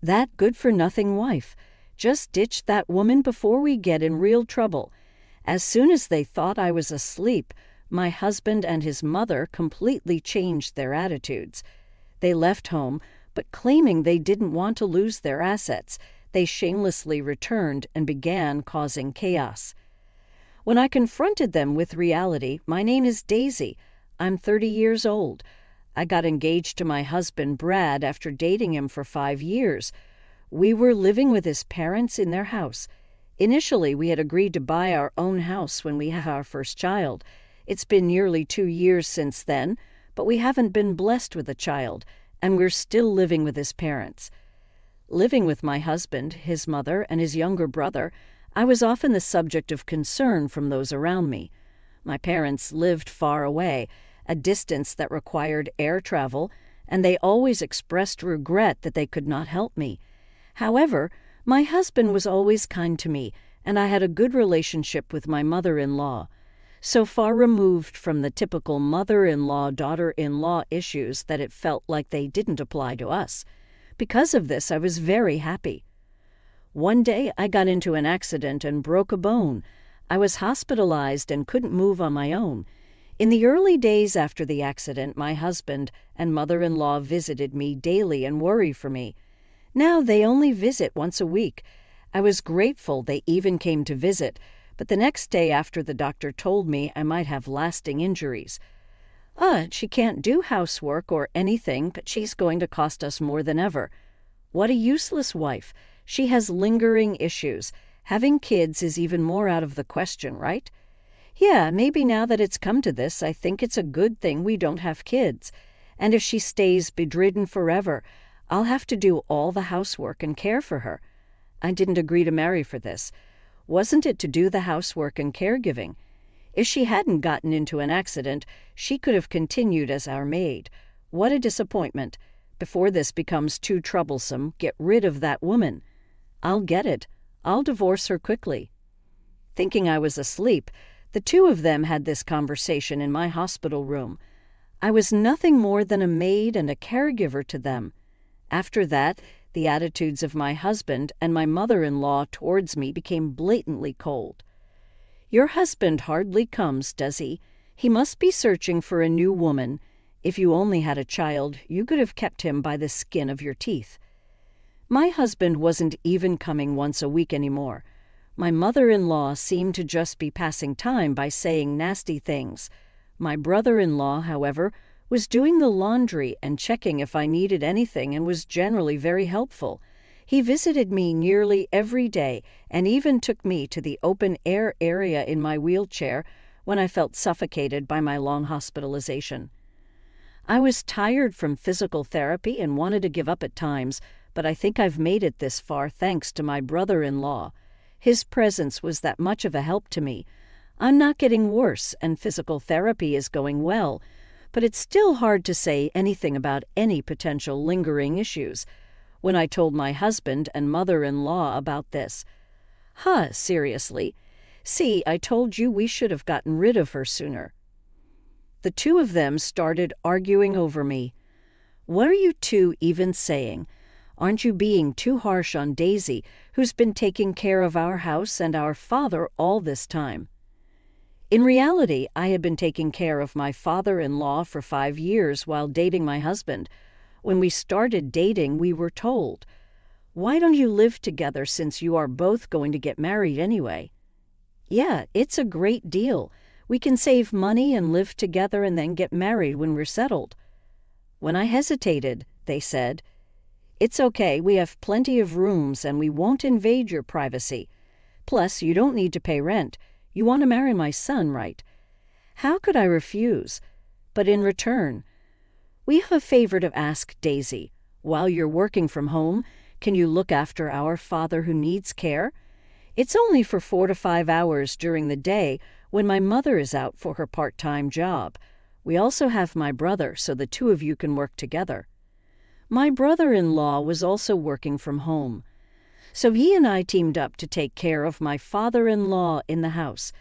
That good-for-nothing wife. Just ditch that woman before we get in real trouble. As soon as they thought I was asleep, my husband and his mother completely changed their attitudes. They left home, but claiming they didn't want to lose their assets, they shamelessly returned and began causing chaos. When I confronted them with reality, my name is Daisy. I'm 30 years old. I got engaged to my husband, Brad, after dating him for 5 years. We were living with his parents in their house. Initially, we had agreed to buy our own house when we had our first child. It's been nearly 2 years since then, but we haven't been blessed with a child, and we're still living with his parents. Living with my husband, his mother, and his younger brother, I was often the subject of concern from those around me. My parents lived far away, a distance that required air travel, and they always expressed regret that they could not help me. However, my husband was always kind to me, and I had a good relationship with my mother-in-law. So far removed from the typical mother-in-law, daughter-in-law issues that it felt like they didn't apply to us. Because of this, I was very happy. One day, I got into an accident and broke a bone. I was hospitalized and couldn't move on my own. In the early days after the accident, my husband and mother-in-law visited me daily and worried for me. Now they only visit once a week. I was grateful they even came to visit, but the next day after the doctor told me I might have lasting injuries. She can't do housework or anything, but she's going to cost us more than ever. What a useless wife. She has lingering issues. Having kids is even more out of the question, right? Yeah, maybe now that it's come to this, I think it's a good thing we don't have kids. And if she stays bedridden forever, I'll have to do all the housework and care for her. I didn't agree to marry for this. Wasn't it to do the housework and caregiving? If she hadn't gotten into an accident, she could have continued as our maid. What a disappointment. Before this becomes too troublesome, get rid of that woman. I'll get it. I'll divorce her quickly. Thinking I was asleep, the two of them had this conversation in my hospital room. I was nothing more than a maid and a caregiver to them. After that, the attitudes of my husband and my mother-in-law towards me became blatantly cold. Your husband hardly comes, does he? He must be searching for a new woman. If you only had a child, you could have kept him by the skin of your teeth. My husband wasn't even coming once a week anymore. My mother-in-law seemed to just be passing time by saying nasty things. My brother-in-law, however, was doing the laundry and checking if I needed anything and was generally very helpful. He visited me nearly every day and even took me to the open-air area in my wheelchair when I felt suffocated by my long hospitalization. I was tired from physical therapy and wanted to give up at times, but I think I've made it this far thanks to my brother-in-law. His presence was that much of a help to me. I'm not getting worse, and physical therapy is going well, but it's still hard to say anything about any potential lingering issues. When I told my husband and mother-in-law about this, seriously? See, I told you we should have gotten rid of her sooner. The two of them started arguing over me. What are you two even saying? Aren't you being too harsh on Daisy, who's been taking care of our house and our father all this time? In reality, I had been taking care of my father-in-law for 5 years while dating my husband. When we started dating, we were told, "Why don't you live together since you are both going to get married anyway?" Yeah, it's a great deal. We can save money and live together and then get married when we're settled. When I hesitated, they said, "It's okay, we have plenty of rooms and we won't invade your privacy. Plus, you don't need to pay rent. You want to marry my son, right?" How could I refuse? But in return, "We have a favor to ask, Daisy. While you're working from home, can you look after our father who needs care? It's only for 4 to 5 hours during the day when my mother is out for her part-time job. We also have my brother, so the two of you can work together." My brother-in-law was also working from home. So he and I teamed up to take care of my father-in-law in the house.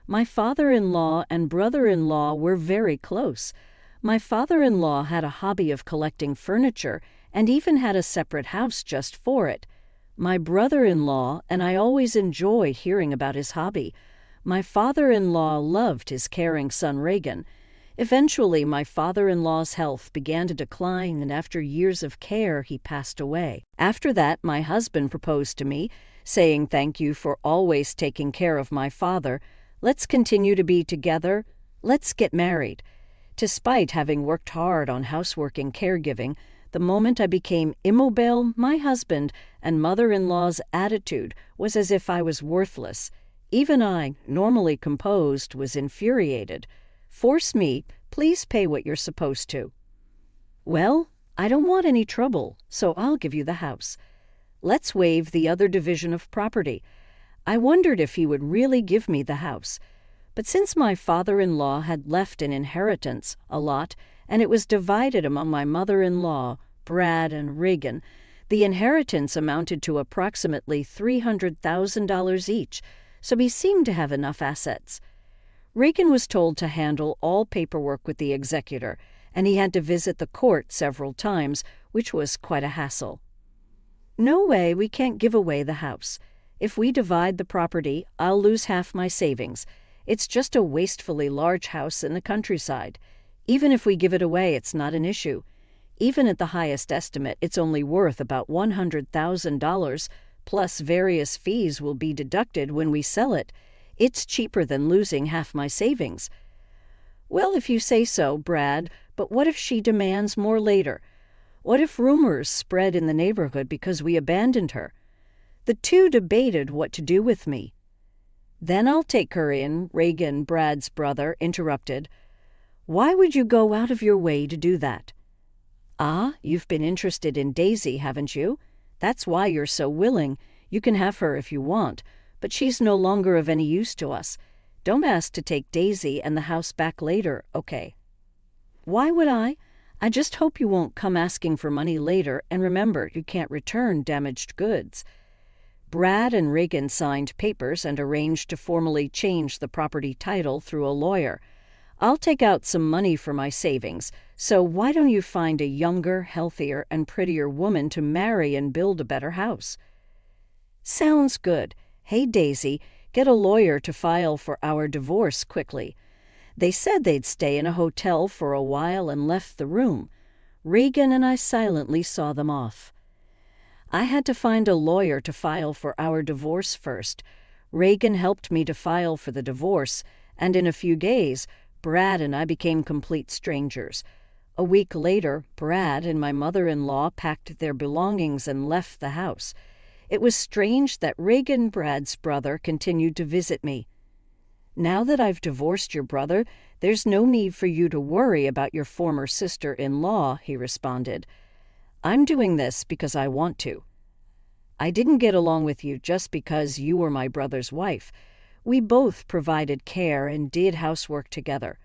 My father-in-law and brother-in-law were very close. My father-in-law had a hobby of collecting furniture, and even had a separate house just for it. My brother-in-law and I always enjoyed hearing about his hobby. My father-in-law loved his caring son Reagan. Eventually, my father-in-law's health began to decline, and after years of care, he passed away. After that, my husband proposed to me, saying thank you for always taking care of my father. Let's continue to be together. Let's get married. Despite having worked hard on housework and caregiving, the moment I became immobile, my husband and mother-in-law's attitude was as if I was worthless. Even I, normally composed, was infuriated. Force me, please pay what you're supposed to. Well, I don't want any trouble, so I'll give you the house. Let's waive the other division of property. I wondered if he would really give me the house. But since my father-in-law had left an inheritance, a lot, and it was divided among my mother-in-law, Brad and Reagan, the inheritance amounted to approximately $300,000 each, so he seemed to have enough assets. Reagan was told to handle all paperwork with the executor, and he had to visit the court several times, which was quite a hassle. No way, we can't give away the house. If we divide the property, I'll lose half my savings. It's just a wastefully large house in the countryside. Even if we give it away, it's not an issue. Even at the highest estimate, it's only worth about $100,000, plus various fees will be deducted when we sell it. It's cheaper than losing half my savings. Well, if you say so, Brad, but what if she demands more later? What if rumors spread in the neighborhood because we abandoned her? The two debated what to do with me. Then I'll take her in, Reagan, Brad's brother, interrupted. Why would you go out of your way to do that? Ah, you've been interested in Daisy, haven't you? That's why you're so willing. You can have her if you want, but she's no longer of any use to us. Don't ask to take Daisy and the house back later, okay? Why would I? I just hope you won't come asking for money later, and remember, you can't return damaged goods. Brad and Reagan signed papers and arranged to formally change the property title through a lawyer. I'll take out some money for my savings, so why don't you find a younger, healthier, and prettier woman to marry and build a better house? Sounds good. Hey, Daisy, get a lawyer to file for our divorce quickly. They said they'd stay in a hotel for a while and left the room. Reagan and I silently saw them off. I had to find a lawyer to file for our divorce first. Reagan helped me to file for the divorce, and in a few days, Brad and I became complete strangers. A week later, Brad and my mother-in-law packed their belongings and left the house. It was strange that Reagan, Brad's brother, continued to visit me. Now that I've divorced your brother, there's no need for you to worry about your former sister-in-law, he responded. I'm doing this because I want to. I didn't get along with you just because you were my brother's wife. We both provided care and did housework together.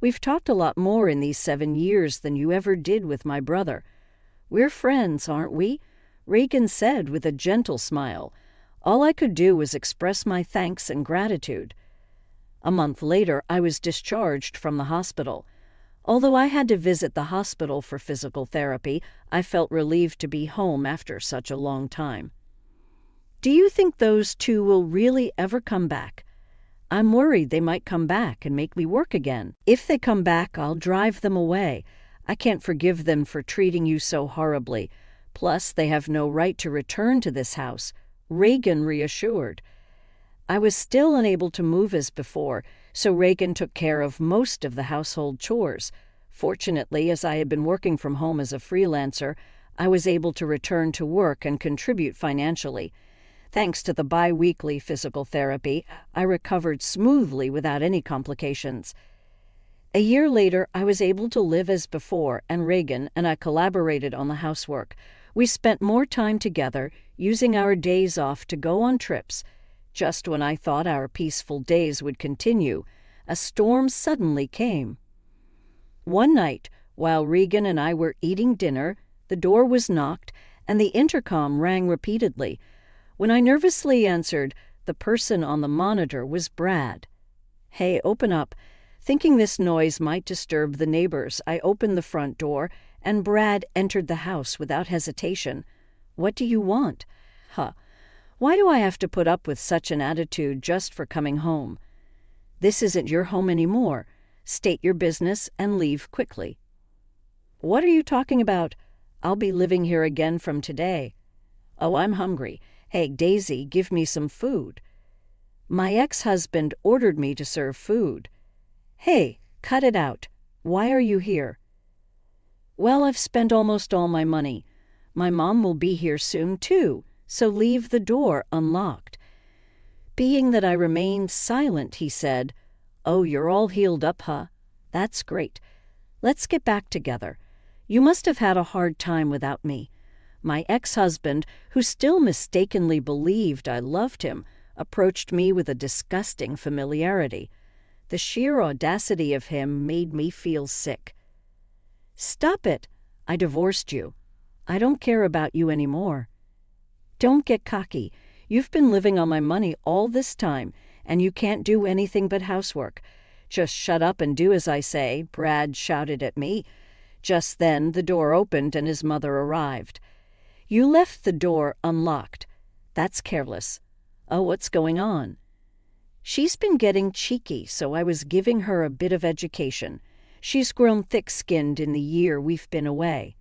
We've talked a lot more in these 7 years than you ever did with my brother. We're friends, aren't we? Reagan said with a gentle smile. All I could do was express my thanks and gratitude. A month later, I was discharged from the hospital. Although I had to visit the hospital for physical therapy, I felt relieved to be home after such a long time. Do you think those two will really ever come back? I'm worried they might come back and make me work again. If they come back, I'll drive them away. I can't forgive them for treating you so horribly. Plus, they have no right to return to this house, Reagan reassured. I was still unable to move as before, so Reagan took care of most of the household chores. Fortunately, as I had been working from home as a freelancer, I was able to return to work and contribute financially. Thanks to the bi-weekly physical therapy, I recovered smoothly without any complications. A year later, I was able to live as before, and Reagan and I collaborated on the housework. We spent more time together, using our days off to go on trips. Just when I thought our peaceful days would continue, a storm suddenly came. One night, while Reagan and I were eating dinner, the door was knocked, and the intercom rang repeatedly. When I nervously answered, the person on the monitor was Brad. Hey, open up. Thinking this noise might disturb the neighbors, I opened the front door, and Brad entered the house without hesitation. "What do you want?" "Huh. Why do I have to put up with such an attitude just for coming home?" "This isn't your home anymore. State your business and leave quickly." "What are you talking about? I'll be living here again from today." "Oh, I'm hungry. Hey, Daisy, give me some food." "My ex-husband ordered me to serve food." "Hey, cut it out. Why are you here?" "Well, I've spent almost all my money. My mom will be here soon, too, so leave the door unlocked." Being that I remained silent, he said, "Oh, you're all healed up, huh? That's great. Let's get back together. You must have had a hard time without me." My ex-husband, who still mistakenly believed I loved him, approached me with a disgusting familiarity. The sheer audacity of him made me feel sick. "Stop it. I divorced you. I don't care about you anymore." "Don't get cocky. You've been living on my money all this time, and you can't do anything but housework. Just shut up and do as I say," Brad shouted at me. Just then the door opened and his mother arrived. "You left the door unlocked. That's careless." "Oh, what's going on?" "She's been getting cheeky, so I was giving her a bit of education. She's grown thick-skinned in the year we've been away."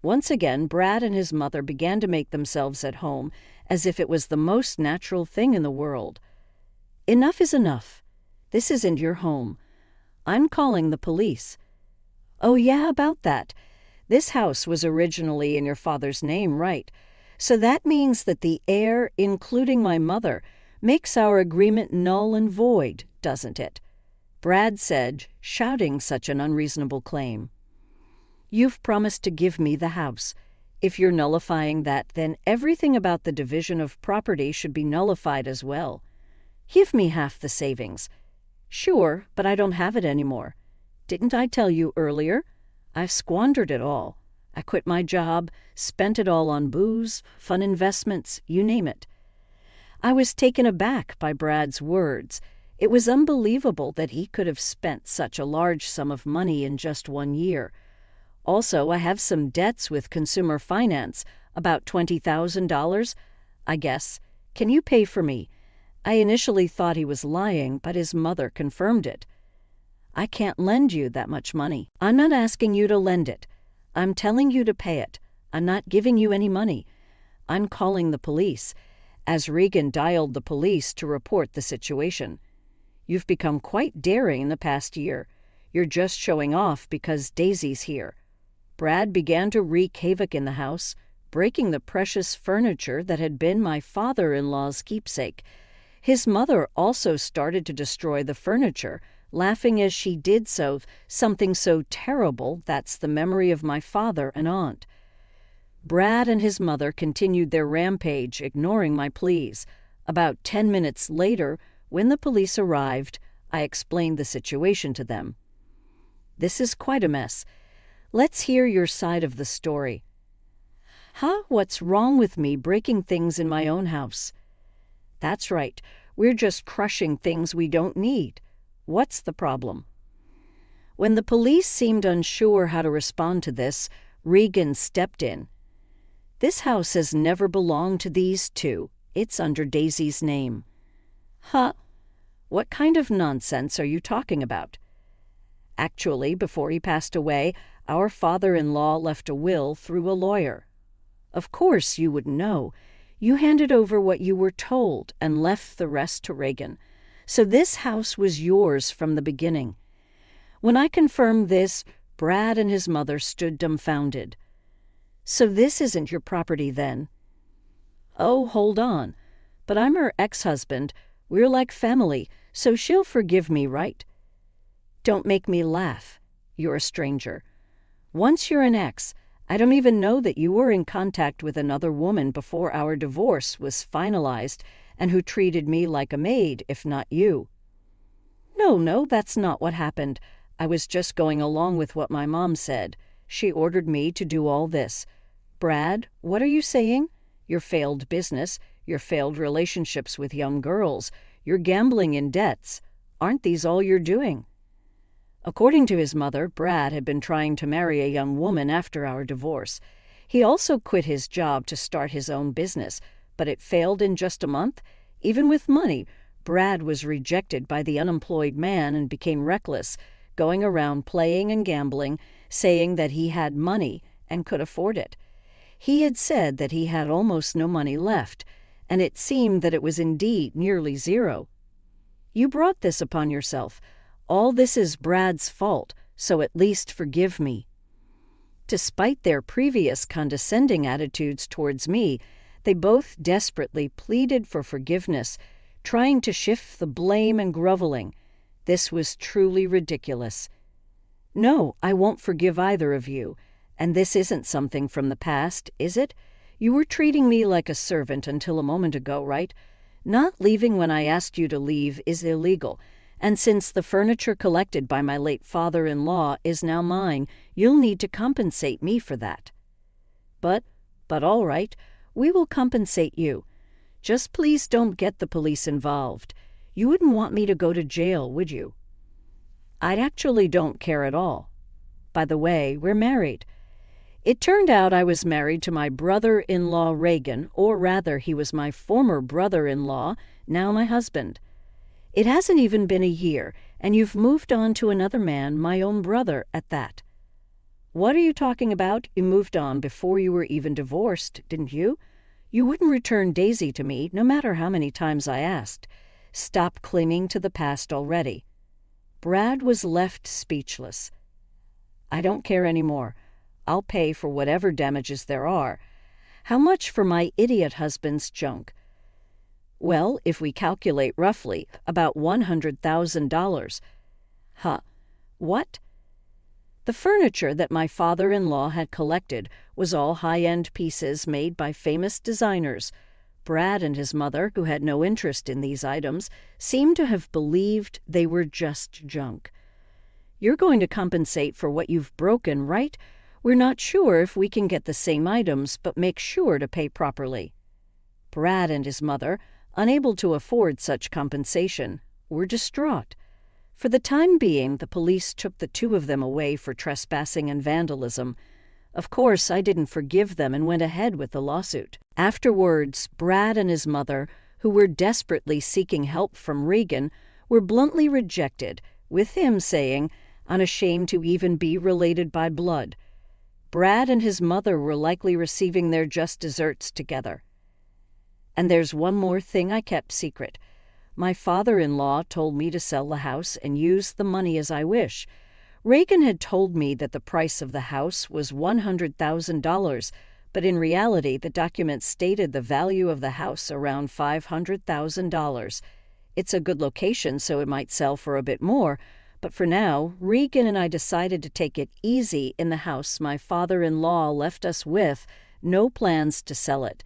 Once again, Brad and his mother began to make themselves at home, as if it was the most natural thing in the world. "Enough is enough. This isn't your home. I'm calling the police." "Oh, yeah, about that. This house was originally in your father's name, right? So that means that the heir, including my mother, makes our agreement null and void, doesn't it?" Brad said, shouting such an unreasonable claim. "You've promised to give me the house. If you're nullifying that, then everything about the division of property should be nullified as well. Give me half the savings." "Sure, but I don't have it anymore. Didn't I tell you earlier? I've squandered it all. I quit my job, spent it all on booze, fun investments, you name it." I was taken aback by Brad's words. It was unbelievable that he could have spent such a large sum of money in just 1 year. "Also, I have some debts with consumer finance, about $20,000, I guess. Can you pay for me?" I initially thought he was lying, but his mother confirmed it. "I can't lend you that much money." "I'm not asking you to lend it. I'm telling you to pay it. I'm not giving you any money. I'm calling the police," as Regan dialed the police to report the situation. "You've become quite daring in the past year. You're just showing off because Daisy's here." Brad began to wreak havoc in the house, breaking the precious furniture that had been my father-in-law's keepsake. His mother also started to destroy the furniture, laughing as she did so, something so terrible that's the memory of my father and aunt. Brad and his mother continued their rampage, ignoring my pleas. About 10 minutes later, when the police arrived, I explained the situation to them. "This is quite a mess. Let's hear your side of the story." "Huh? What's wrong with me breaking things in my own house?" "That's right. We're just crushing things we don't need. What's the problem?" When the police seemed unsure how to respond to this, Regan stepped in. "This house has never belonged to these two. It's under Daisy's name." "Huh? What kind of nonsense are you talking about?" "Actually, before he passed away, our father-in-law left a will through a lawyer." "Of course you would know. You handed over what you were told and left the rest to Regan. So this house was yours from the beginning." When I confirmed this, Brad and his mother stood dumbfounded. "So this isn't your property then?" "Oh, hold on. But I'm her ex-husband. We're like family, so she'll forgive me, right?" "Don't make me laugh. You're a stranger. Once you're an ex, I don't even know that you were in contact with another woman before our divorce was finalized and who treated me like a maid, if not you." No, that's not what happened. I was just going along with what my mom said. She ordered me to do all this." "Brad, what are you saying? Your failed business, your failed relationships with young girls, your gambling in debts. Aren't these all you're doing?" According to his mother, Brad had been trying to marry a young woman after our divorce. He also quit his job to start his own business, but it failed in just a month. Even with money, Brad was rejected by the unemployed man and became reckless, going around playing and gambling, saying that he had money and could afford it. He had said that he had almost no money left, and it seemed that it was indeed nearly zero. You brought this upon yourself. All this is Brad's fault, so at least forgive me. Despite their previous condescending attitudes towards me, they both desperately pleaded for forgiveness, trying to shift the blame and groveling. This was truly ridiculous. No, I won't forgive either of you. And this isn't something from the past, is it? You were treating me like a servant until a moment ago, right? Not leaving when I asked you to leave is illegal, and since the furniture collected by my late father-in-law is now mine, you'll need to compensate me for that. But all right, we will compensate you. Just please don't get the police involved. You wouldn't want me to go to jail, would you? I actually don't care at all. By the way, we're married. It turned out I was married to my brother-in-law Reagan, or rather he was my former brother-in-law, now my husband. It hasn't even been a year, and you've moved on to another man, my own brother, at that. What are you talking about? You moved on before you were even divorced, didn't you? You wouldn't return Daisy to me, no matter how many times I asked. Stop clinging to the past already. Brad was left speechless. I don't care anymore. I'll pay for whatever damages there are. How much for my idiot husband's junk? Well, if we calculate roughly, about $100,000. Huh. What? The furniture that my father-in-law had collected was all high-end pieces made by famous designers. Brad and his mother, who had no interest in these items, seemed to have believed they were just junk. You're going to compensate for what you've broken, right? We're not sure if we can get the same items, but make sure to pay properly. Brad and his mother, unable to afford such compensation, were distraught. For the time being, the police took the two of them away for trespassing and vandalism. Of course, I didn't forgive them and went ahead with the lawsuit. Afterwards, Brad and his mother, who were desperately seeking help from Reagan, were bluntly rejected, with him saying, unashamed to even be related by blood. Brad and his mother were likely receiving their just desserts together. And there's one more thing I kept secret. My father-in-law told me to sell the house and use the money as I wish. Reagan had told me that the price of the house was $100,000, but in reality the documents stated the value of the house around $500,000. It's a good location, so it might sell for a bit more, but for now, Reagan and I decided to take it easy in the house my father-in-law left us with, no plans to sell it.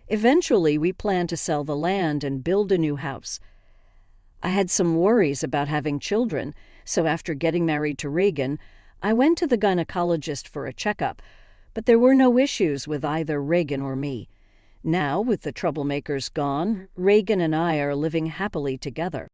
Eventually, we plan to sell the land and build a new house. I had some worries about having children, so after getting married to Reagan, I went to the gynecologist for a checkup, but there were no issues with either Reagan or me. Now, with the troublemakers gone, Reagan and I are living happily together.